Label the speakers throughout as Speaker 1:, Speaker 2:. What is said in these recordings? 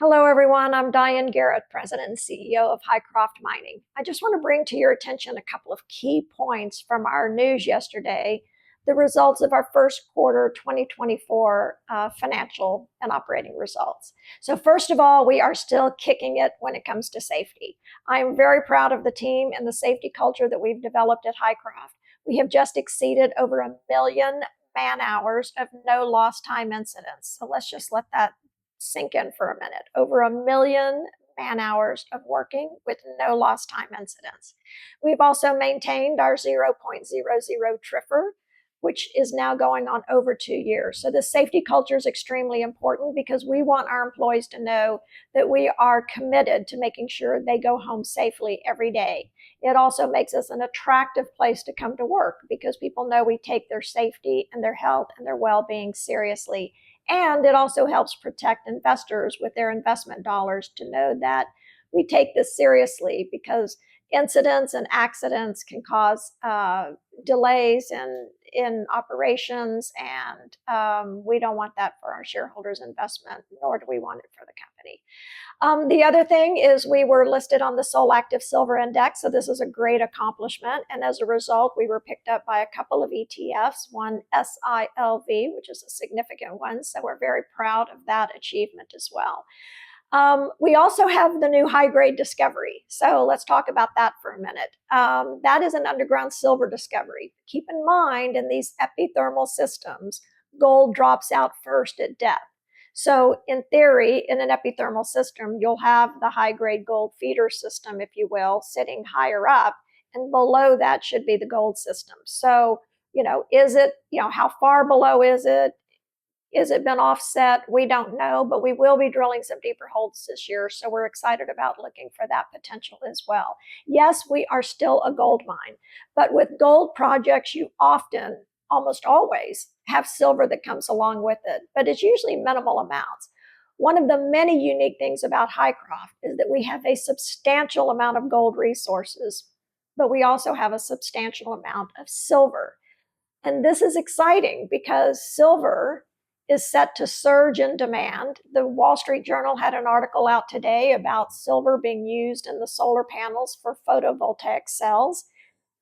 Speaker 1: Hello, everyone. I'm Diane Garrett, President and CEO of Hycroft Mining. I just want to bring to your attention a couple of key points from our news yesterday, the results of our first quarter 2024 financial and operating results. So first of all, we are still kicking it when it comes to safety. I'm very proud of the team and the safety culture that we've developed at Hycroft. We have just exceeded over 1 million man hours of no lost time incidents. So let's just let that sink in for a minute. Over 1 million man hours of working with no lost time incidents. We've also maintained our 0.00 TRIFR, which is now going on over 2 years. So the safety culture is extremely important because we want our employees to know that we are committed to making sure they go home safely every day. It also makes us an attractive place to come to work because people know we take their safety and their health and their well-being seriously. And it also helps protect investors with their investment dollars to know that we take this seriously because incidents and accidents can cause delays in operations, and we don't want that for our shareholders' investment, nor do we want it for the company. The other thing is we were listed on the Sol Active Silver Index, so this is a great accomplishment. And as a result, we were picked up by a couple of ETFs, one SILV, which is a significant one. So we're very proud of that achievement as well. We also have the new high-grade discovery. So let's talk about that for a minute. That is an underground silver discovery. Keep in mind, in these epithermal systems, gold drops out first at depth. So in theory, in an epithermal system, you'll have the high-grade gold feeder system, if you will, sitting higher up, and below that should be the gold system. So, is it, how far below is it? Is it been offset? We don't know, but we will be drilling some deeper holes this year, so we're excited about looking for that potential as well. Yes, we are still a gold mine, but with gold projects, you often, almost always, have silver that comes along with it, but it's usually minimal amounts. One of the many unique things about Hycroft is that we have a substantial amount of gold resources, but we also have a substantial amount of silver. And this is exciting because silver is set to surge in demand. The Wall Street Journal had an article out today about silver being used in the solar panels for photovoltaic cells.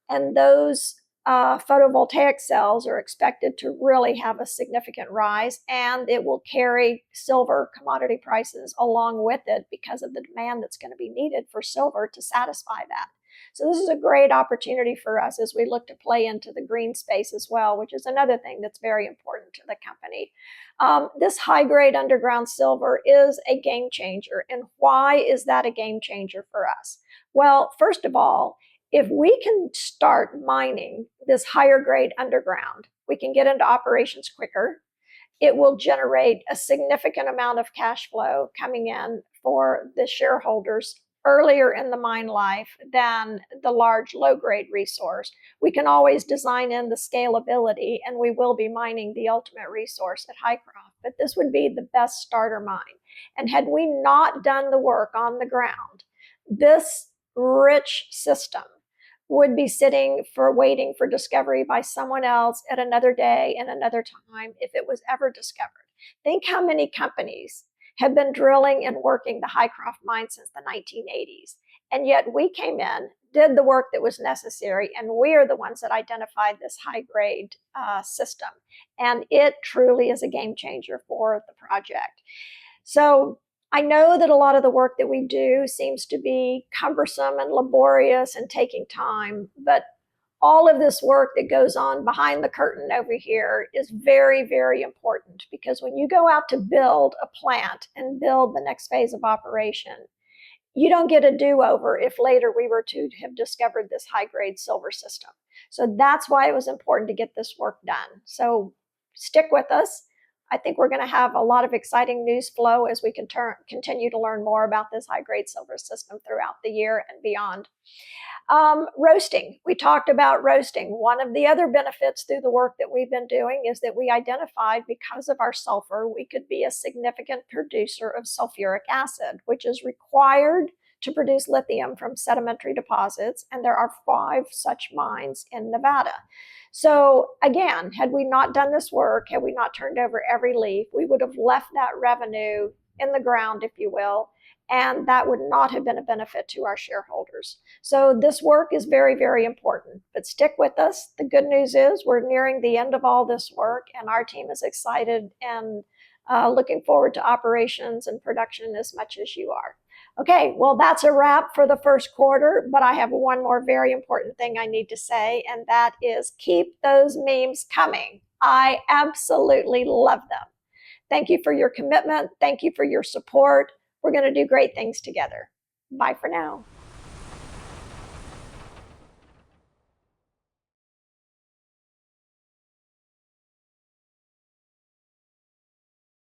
Speaker 1: And those photovoltaic cells are expected to really have a significant rise, and it will carry silver commodity prices along with it because of the demand that's going to be needed for silver to satisfy that. So this is a great opportunity for us as we look to play into the green space as well, which is another thing that's very important to the company. This high-grade underground silver is a game changer. And why is that a game changer for us? Well, first of all, if we can start mining this higher grade underground, we can get into operations quicker. It will generate a significant amount of cash flow coming in for the shareholders earlier in the mine life than the large low-grade resource. We can always design in the scalability, and we will be mining the ultimate resource at Hycroft, but this would be the best starter mine. And had we not done the work on the ground, this rich system would be waiting for discovery by someone else at another day and another time if it was ever discovered. Think how many companies have been drilling and working the Hycroft mine since the 1980s. And yet we came in, did the work that was necessary, and we are the ones that identified this high-grade system. And it truly is a game changer for the project. So I know that a lot of the work that we do seems to be cumbersome and laborious and taking time, but all of this work that goes on behind the curtain over here is very, very important, because when you go out to build a plant and build the next phase of operation, you don't get a do-over if later we were to have discovered this high-grade silver system. So that's why it was important to get this work done. So stick with us. I think we're going to have a lot of exciting news flow as we continue to learn more about this high-grade silver system throughout the year and beyond. Roasting. We talked about roasting. One of the other benefits through the work that we've been doing is that we identified, because of our sulfur, we could be a significant producer of sulfuric acid, which is required to produce lithium from sedimentary deposits, and there are 5 such mines in Nevada. So again, had we not done this work, had we not turned over every leaf, we would have left that revenue in the ground, if you will, and that would not have been a benefit to our shareholders. So this work is very, very important, but stick with us. The good news is we're nearing the end of all this work, and our team is excited and looking forward to operations and production as much as you are. Okay, well, that's a wrap for the first quarter, but I have one more very important thing I need to say, and that is keep those memes coming. I absolutely love them. Thank you for your commitment. Thank you for your support. We're going to do great things together. Bye for now.